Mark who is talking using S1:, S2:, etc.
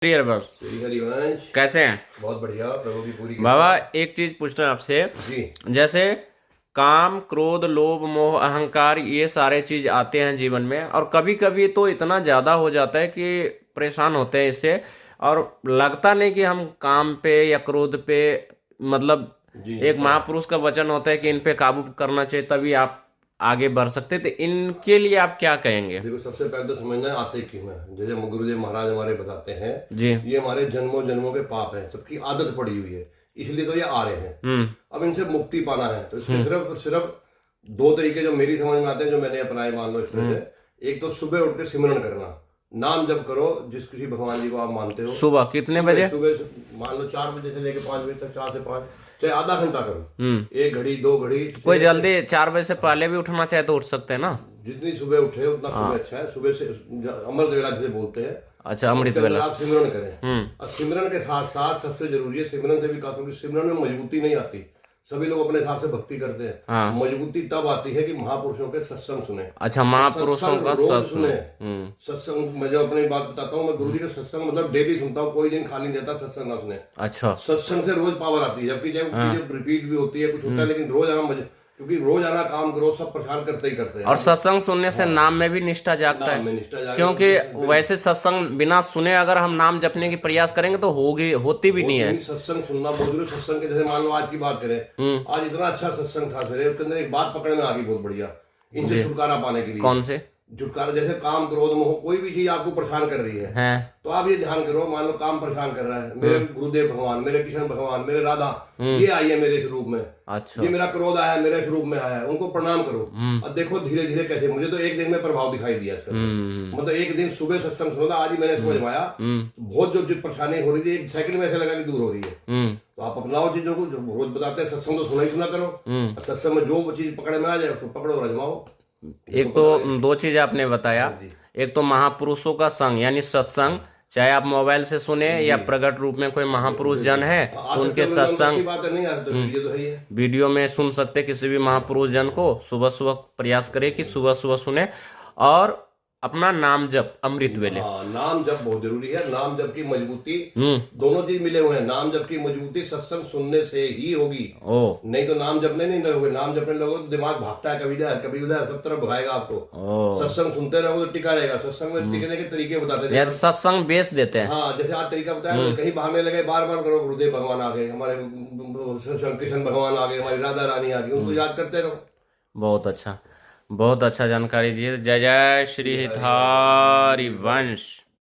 S1: बस
S2: श्री हरिवंश।
S1: कैसे हैं
S2: बहुत बढ़िया, प्रभु की पूरी कृपा।
S1: बाबा? एक चीज पूछना है आपसे।
S2: जी।
S1: जैसे काम, क्रोध, लोभ, मोह, अहंकार, ये सारे चीज आते हैं जीवन में, और कभी कभी तो इतना ज्यादा हो जाता है कि परेशान होते हैं इससे। और लगता नहीं कि हम काम पे या क्रोध पे, मतलब
S2: जी
S1: एक
S2: हाँ।
S1: महापुरुष का वचन होता है कि इन पे काबू करना चाहिए, तभी आप आगे बढ़ सकते। तो इनके लिए आप क्या कहेंगे?
S2: देखो, सबसे पहले तो समझना आते क्यों है। जैसे गुरुदेव महाराज हमारे बताते हैं,
S1: जी।
S2: ये हमारे जन्मों जन्मों के पाप हैं, सबकी आदत पड़ी हुई है, इसलिए तो ये आ रहे हैं।
S1: हम्म।
S2: अब इनसे मुक्ति पाना है तो इसके
S1: हम्म।
S2: सिर्फ सिर्फ दो तरीके जो मेरी समझ में आते हैं, जो मैंने अपनाए, मान लो इस तरह से। एक तो सुबह उठ के सिमरन करना, नाम जप करो, जिस किसी भगवान जी को आप मानते हो।
S1: सुबह कितने
S2: सुबह
S1: बजे?
S2: सुबह मान लो 4 बजे से लेकर 5 बजे तक, 4 से 5, चाहे आधा घंटा करो,
S1: हम्म।
S2: 1 घड़ी 2 घड़ी।
S1: कोई जल्दी 4 बजे से पहले भी उठना चाहे तो उठ सकते हैं ना?
S2: जितनी सुबह उठे उतना सुबह अच्छा है। सुबह से अमृत वेला जिसे बोलते हैं,
S1: अच्छा, अमृत
S2: उसके अंदर
S1: वेला।
S2: आप सिमरन करें।
S1: हम्म।
S2: और सिमरन के साथ साथ सबसे जरूरी है, सिमरन से भी कहा, क्योंकि सिमरन में मजबूती नहीं आती। सभी लोग अपने हिसाब से भक्ति करते हैं।
S1: हाँ।
S2: मजबूती तब आती है कि महापुरुषों के सत्संग सुने।
S1: अच्छा,
S2: और
S1: महापुरुषों
S2: सत्संग
S1: का
S2: रोज
S1: सत्संग।
S2: सुने।
S1: हम्म।
S2: सत्संग मैं जो अपनी बात बताता हूँ, मैं गुरु जी के सत्संग मतलब डेली सुनता हूँ, कोई दिन खाली नहीं जाता सत्संग ना सुने।
S1: अच्छा।
S2: सत्संग से रोज पावर आती है, जबकि जब चीजें रिपीट भी होती है, कुछ होता है, लेकिन रोज आना क्योंकि रोज आना काम करो, सब परेशान करते ही करते हैं।
S1: और सत्संग सुनने से नाम में भी निष्ठा जागता
S2: नाम में
S1: है।
S2: निष्ठा जागे
S1: क्योंकि वैसे सत्संग बिना सुने अगर हम नाम जपने की प्रयास करेंगे तो होगी, होती भी नहीं है।
S2: सत्संग सुनना बहुत जरूरी। सत्संग के जैसे मान लो आज की बात करें, आज इतना अच्छा सत्संग था सर, उसके अंदर एक बात पकड़ में आ गई बहुत बढ़िया, इनसे छुटकारा पाने के लिए।
S1: कौन से?
S2: छुटकारा, जैसे काम, क्रोध, मोह, कोई भी चीज आपको परेशान कर रही है,
S1: हैं?
S2: तो आप ये ध्यान करो। मान लो काम परेशान कर रहा है, मेरे गुरुदेव भगवान, मेरे कृष्ण भगवान, मेरे राधा, ये आई है मेरे स्वरूप में।
S1: अच्छा।
S2: ये मेरा क्रोध आया मेरे स्वरूप में आया है, उनको प्रणाम करो। और देखो धीरे धीरे कैसे, मुझे तो एक दिन में प्रभाव दिखाई दिया इसका। मतलब एक दिन सुबह सत्संग सुना था, आज ही मैंने इसको जमाया, बहुत जो परेशानी हो रही थी 1 सेकंड में ऐसा लगा कि दूर हो रही है। तो आप अपनाओ चीजों को, जो रोज बताते हैं सत्संग तो सुना ही सुना करो। और सत्संग में जो चीज पकड़ में आ जाए उसको पकड़ो और आजमाओ।
S1: एक तो दो चीज आपने बताया। एक तो महापुरुषों का संग यानी सत्संग, चाहे आप मोबाइल से सुने या प्रकट रूप में कोई महापुरुष जन है तो उनके सत्संग
S2: बात नहीं आ तो वीडियो तो है ही है।
S1: वीडियो में सुन सकते किसी भी महापुरुष जन को। सुबह सुबह प्रयास करें कि सुबह सुबह सुने, और अपना नाम जप अमृत वेले।
S2: हाँ, नाम जप बहुत जरूरी है। नाम जप की मजबूती,
S1: हम्म।
S2: दोनों चीज मिले हुए हैं। नाम जप की मजबूती सत्संग सुनने से ही होगी।
S1: ओ।
S2: नहीं तो नाम जपने नहीं लगोगे। नाम जपने लगोगे तो दिमाग भागता है, कभी इधर कभी उधर, सब तरफ भगाएगा आपको।
S1: ओ।
S2: सत्संग सुनते रहोगे तो टिका रहेगा। सत्संग में टिकने के तरीके बताते
S1: यार
S2: रहे।
S1: सत्संग बेच देते हैं।
S2: हाँ, जैसे आज तरीका बताया, कहीं भागने लगे, बार बार करो, गुरुदेव भगवान आ गए, हमारे कृष्ण भगवान आ गए, हमारी राधा रानी आ गई, उनको याद करते रहो।
S1: बहुत अच्छा, बहुत अच्छा जानकारी दी। जय जय श्री हितारी वंश।